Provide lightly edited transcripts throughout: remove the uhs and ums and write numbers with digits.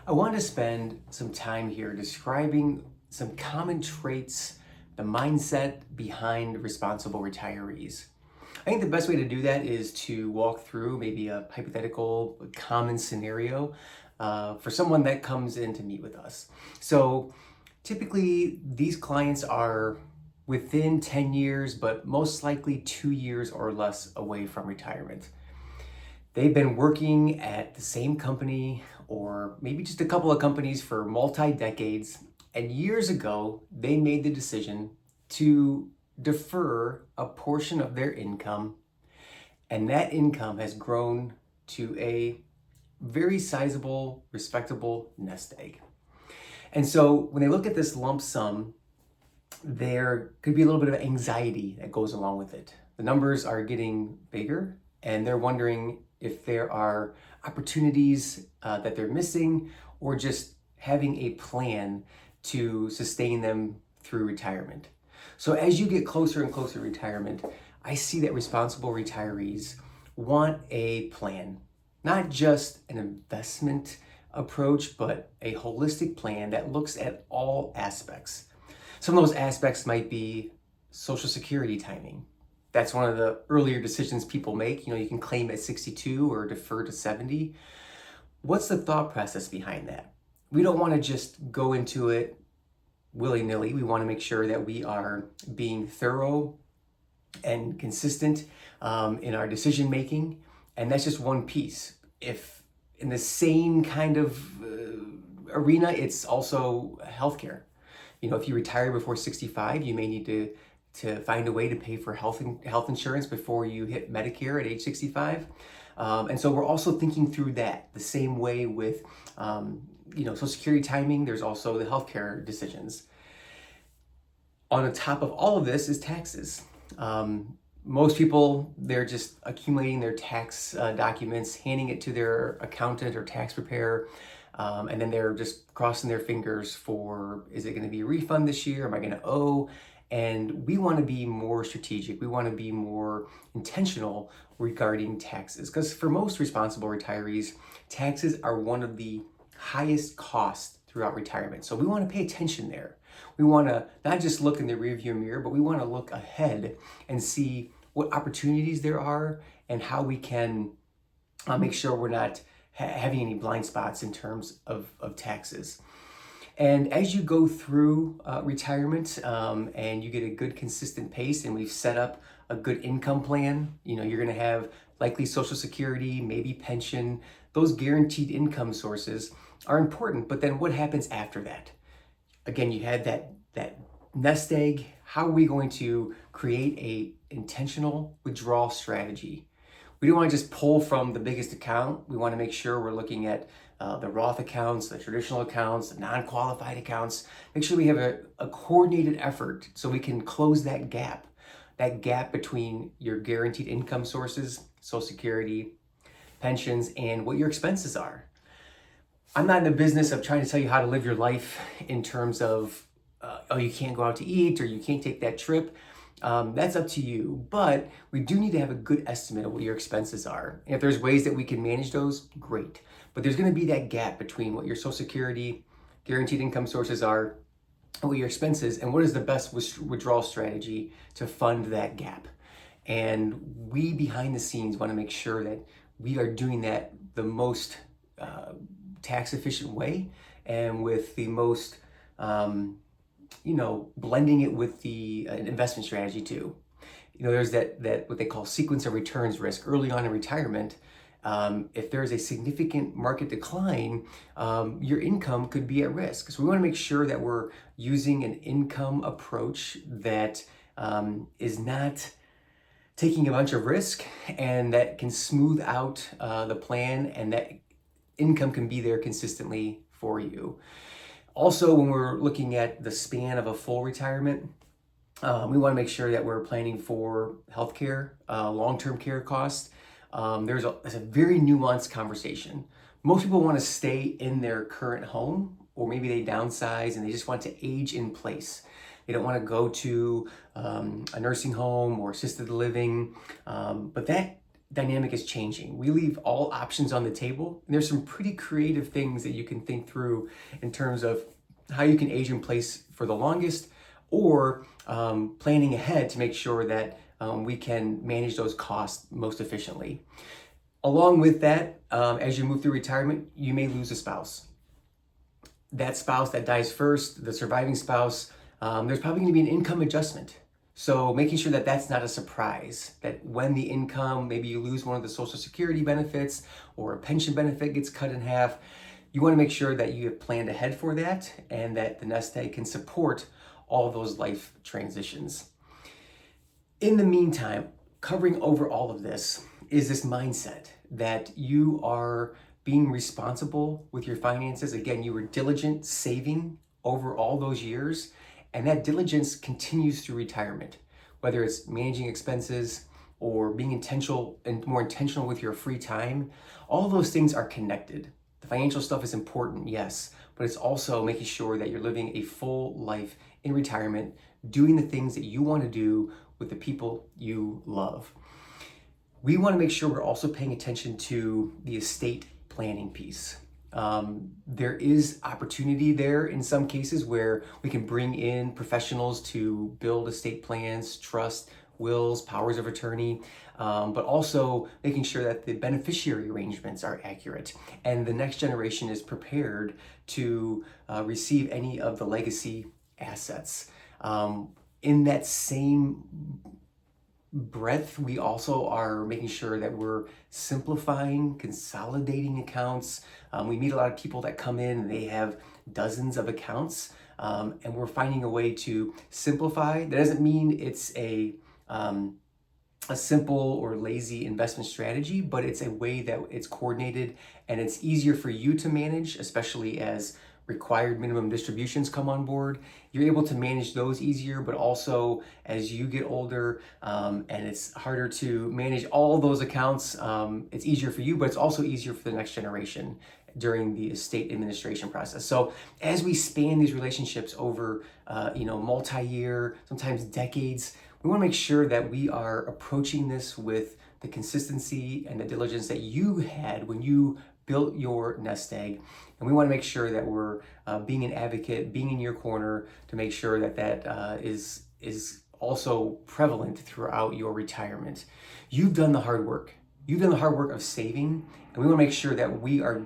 I want to spend some time here describing some common traits, the mindset behind responsible retirees. I think the best way to do that is to walk through maybe a hypothetical, common scenario for someone that comes in to meet with us. So typically, these clients are within 10 years, but most likely 2 years or less away from retirement. They've been working at the same company or maybe just a couple of companies for multi-decades. And years ago, they made the decision to defer a portion of their income. And that income has grown to a very sizable, respectable nest egg. And so when they look at this lump sum, there could be a little bit of anxiety that goes along with it. The numbers are getting bigger, and they're wondering if there are opportunities that they're missing, or just having a plan to sustain them through retirement. So as you get closer and closer to retirement, I see that responsible retirees want a plan, not just an investment approach, but a holistic plan that looks at all aspects. Some of those aspects might be Social Security timing. That's one of the earlier decisions people make. You can claim at 62 or defer to 70. What's the thought process behind that? We don't want to just go into it willy-nilly. We want to make sure that we are being thorough and consistent in our decision making. And that's just one piece. If in the same kind of arena, it's also healthcare. If you retire before 65, you may need to find a way to pay for health insurance before you hit Medicare at age 65. And so we're also thinking through that the same way with Social Security timing. There's also the healthcare decisions. On the top of all of this is taxes. Most people, they're just accumulating their tax documents, handing it to their accountant or tax preparer, and then they're just crossing their fingers for, is it going to be a refund this year? Am I going to owe? And we want to be more strategic. We want to be more intentional regarding taxes, because for most responsible retirees, taxes are one of the highest costs throughout retirement. So we want to pay attention there. We want to not just look in the rearview mirror, but we want to look ahead and see what opportunities there are and how we can make sure we're not having any blind spots in terms of taxes. And as you go through retirement and you get a good consistent pace, and we've set up a good income plan, you're going to have likely Social Security, maybe pension. Those guaranteed income sources are important, but then what happens after that? Again, you had that nest egg. How are we going to create a intentional withdrawal strategy? We don't want to just pull from the biggest account. We want to make sure we're looking at the Roth accounts, the traditional accounts, the non-qualified accounts. Make sure we have a coordinated effort so we can close that gap between your guaranteed income sources, Social Security, pensions, and what your expenses are. I'm not in the business of trying to tell you how to live your life in terms of, you can't go out to eat or you can't take that trip. That's up to you, but we do need to have a good estimate of what your expenses are. And if there's ways that we can manage those, great. But there's going to be that gap between what your Social Security guaranteed income sources are and what your expenses, and what is the best withdrawal strategy to fund that gap. And we behind the scenes want to make sure that we are doing that the most tax efficient way, and with the most blending it with the investment strategy too. There's that what they call sequence of returns risk early on in retirement. If there's a significant market decline, your income could be at risk. So we want to make sure that we're using an income approach that is not taking a bunch of risk, and that can smooth out the plan, and that income can be there consistently for you. Also, when we're looking at the span of a full retirement, we want to make sure that we're planning for healthcare, long-term care costs. There's a very nuanced conversation. Most people want to stay in their current home, or maybe they downsize and they just want to age in place. They don't want to go to a nursing home or assisted living, but that dynamic is changing. We leave all options on the table, and there's some pretty creative things that you can think through in terms of how you can age in place for the longest, or planning ahead to make sure that we can manage those costs most efficiently. Along with that, as you move through retirement, you may lose a spouse. That spouse that dies first, the surviving spouse, there's probably going to be an income adjustment. So making sure that that's not a surprise, that when the income, maybe you lose one of the Social Security benefits or a pension benefit gets cut in half, you want to make sure that you have planned ahead for that and that the nest egg can support all those life transitions. In the meantime, covering over all of this is this mindset that you are being responsible with your finances. Again, you were diligent saving over all those years, and that diligence continues through retirement, whether it's managing expenses or being intentional and more intentional with your free time. All those things are connected. The financial stuff is important, yes, but it's also making sure that you're living a full life in retirement, doing the things that you want to do with the people you love. We want to make sure we're also paying attention to the estate planning piece. There is opportunity there in some cases where we can bring in professionals to build estate plans, trust, wills, powers of attorney, but also making sure that the beneficiary arrangements are accurate and the next generation is prepared to receive any of the legacy assets. In that same breadth, we also are making sure that we're simplifying, consolidating accounts. We meet a lot of people that come in and they have dozens of accounts, and we're finding a way to simplify. That doesn't mean it's a simple or lazy investment strategy, but it's a way that it's coordinated and it's easier for you to manage, especially as required minimum distributions come on board. You're able to manage those easier, but also as you get older and it's harder to manage all those accounts, it's easier for you, but it's also easier for the next generation during the estate administration process. So as we span these relationships over multi-year, sometimes decades, we want to make sure that we are approaching this with the consistency and the diligence that you had when you built your nest egg. And we want to make sure that we're being an advocate, being in your corner to make sure that that is also prevalent throughout your retirement. You've done the hard work. You've done the hard work of saving, and we want to make sure that we are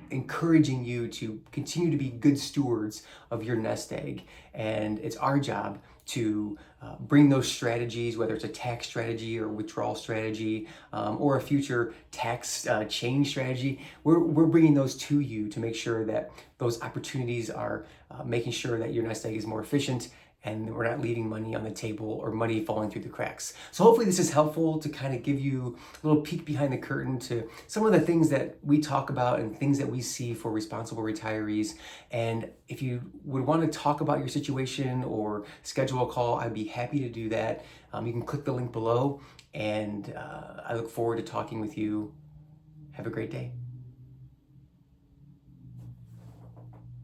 encouraging you to continue to be good stewards of your nest egg. And it's our job to bring those strategies, whether it's a tax strategy or withdrawal strategy or a future tax change strategy. We're bringing those to you to make sure that those opportunities are making sure that your nest egg is more efficient and we're not leaving money on the table or money falling through the cracks. So hopefully this is helpful to kind of give you a little peek behind the curtain to some of the things that we talk about and things that we see for responsible retirees. And if you would want to talk about your situation or schedule a call, I'd be happy to do that. You can click the link below, and I look forward to talking with you. Have a great day.